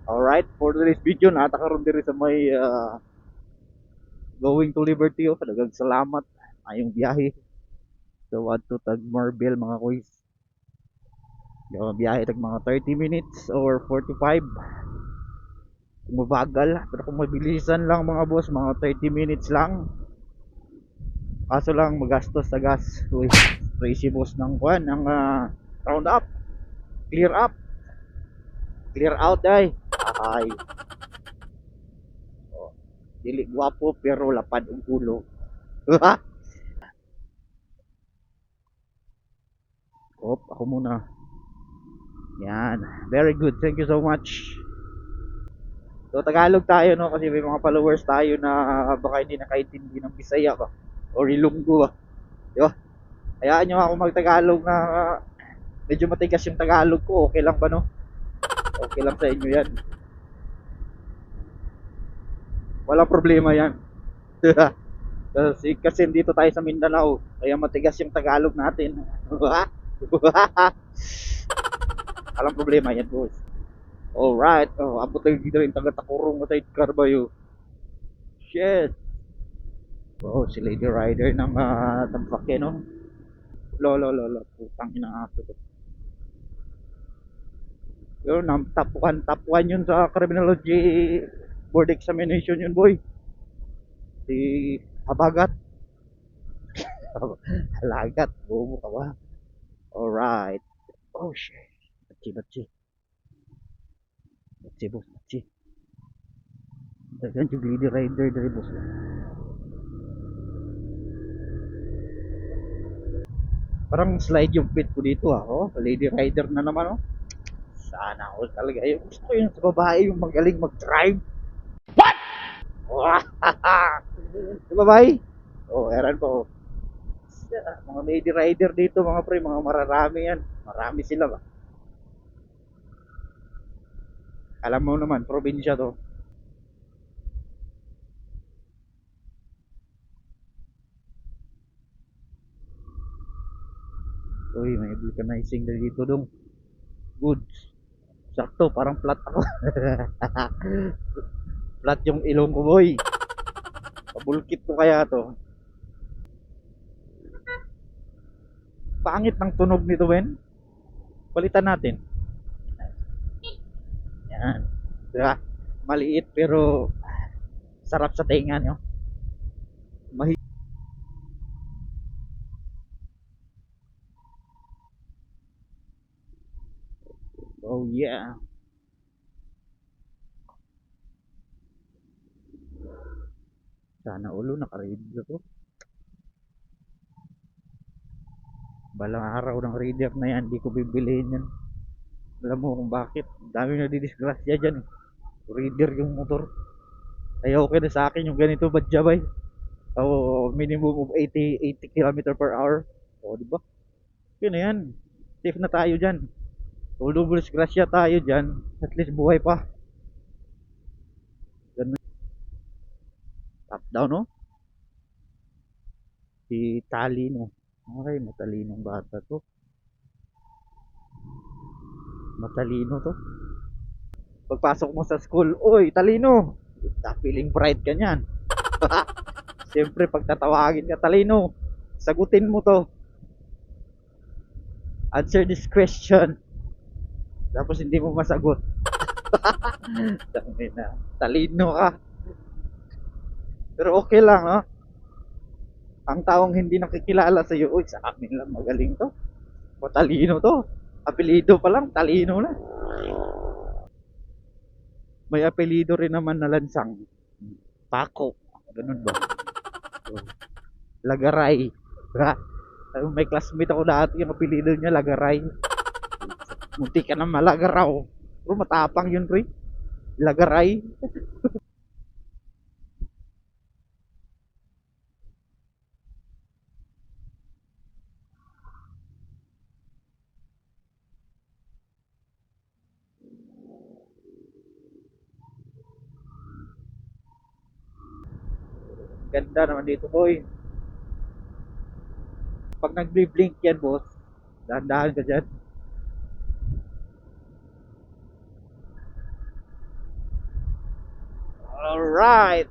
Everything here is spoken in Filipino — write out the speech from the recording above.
Alright, for today's video, natakaroon diri sa may going to Liberty. Daghang salamat ayong biyahe. So, to tag Marbel mga kuys. Yung biyahe tag mga 30 minutes or 45. Kung mabagal, pero kung mabilisan lang mga boss, mga 30 minutes lang. Kaso lang magastos sa gas. Uy, crazy boss ng kuan, ng round up, clear up, clear out ay. Ay. Oh, dili gwapo pero lapad ang ulo. Op, ako muna. Yan. Very good. Thank you so much. So, Tagalog tayo, no? Kasi may mga followers tayo na baka hindi nakaintindi ng Bisaya ba? Or Ilonggo ba? Di ba? Hayaan nyo ako mag-Tagalog na medyo matigas yung Tagalog ko. Okay lang ba, no? Okay lang sa inyo yan. Walang problema yan. Kasi dito tayo sa Mindanao. Kaya matigas yung Tagalog natin. Walang problema yan, boss. Alright. Oh, abot tayo dito rin taga-takurong at Carbayo. Shit. Oh, si Lady Rider ng Tampake, no? Lolo. Putang ina aso to. Yun, top 1 yun sa criminology board examination yun, boy. Si Habagat. Halagat. Bobo ka ba? Alright. Oh, shit. Batsi. Batsi. Dagan yung Lady Rider dari boss. Parang slide yung fit ko dito oh. Lady Rider na naman oh. Sana all talaga. Gusto ko yung sa babae yung magaling mag-drive. What? Sa babae? Oh, eran po. Mga Lady Rider dito mga pre, mga mararami yan. Marami sila ba? Alam mo naman, probinsya to. Uy, may vulcanizing na dito dong. Good. Sakto, parang flat ako. Flat yung ilong ko, boy. Pabulkit ko kaya to. Pangit ng tunog nito, Ben. Palitan natin. Yan. Diba? Maliit pero sarap sa tenga nyo. Oh yeah. Sana ulo naka-reader to. Balang araw ng reader na yan, di ko bibilihin yan. Alam mo kung bakit? Dami na didisgrasya dyan eh. Reader yung motor. Kaya okay na sa akin yung ganito badjabay. O minimum of 80 km per hour. O di ba? Yun na yan. Safe na tayo dyan. Although disgrasya tayo dyan, at least buhay pa. Ganun. Top down no? Si Talino. Okay, matalinong bata to. Matalino to. Pagpasok mo sa school, oy, talino. Feeling bright ka niyan. Siyempre, pag tatawagin ka, talino, sagutin mo to. Answer this question. Tapos hindi mo masagot. Talino ka. Pero okay lang, no? Ang taong hindi nakikilala sa iyo, uy, sa amin lang magaling to. Matalino to. Apelido pa lang, talino na. May apelido rin naman na lansang. Paco. Ganun ba? Lagaray. Ha? May classmate ako dati, yung apelido niya Lagaray. Munti ka na malagaraw. Pero matapang yun, pre. Lagaray. Ganda naman dito, boy. Pag nag-blink yan, boss, dahan-dahan ka dyan. Alright.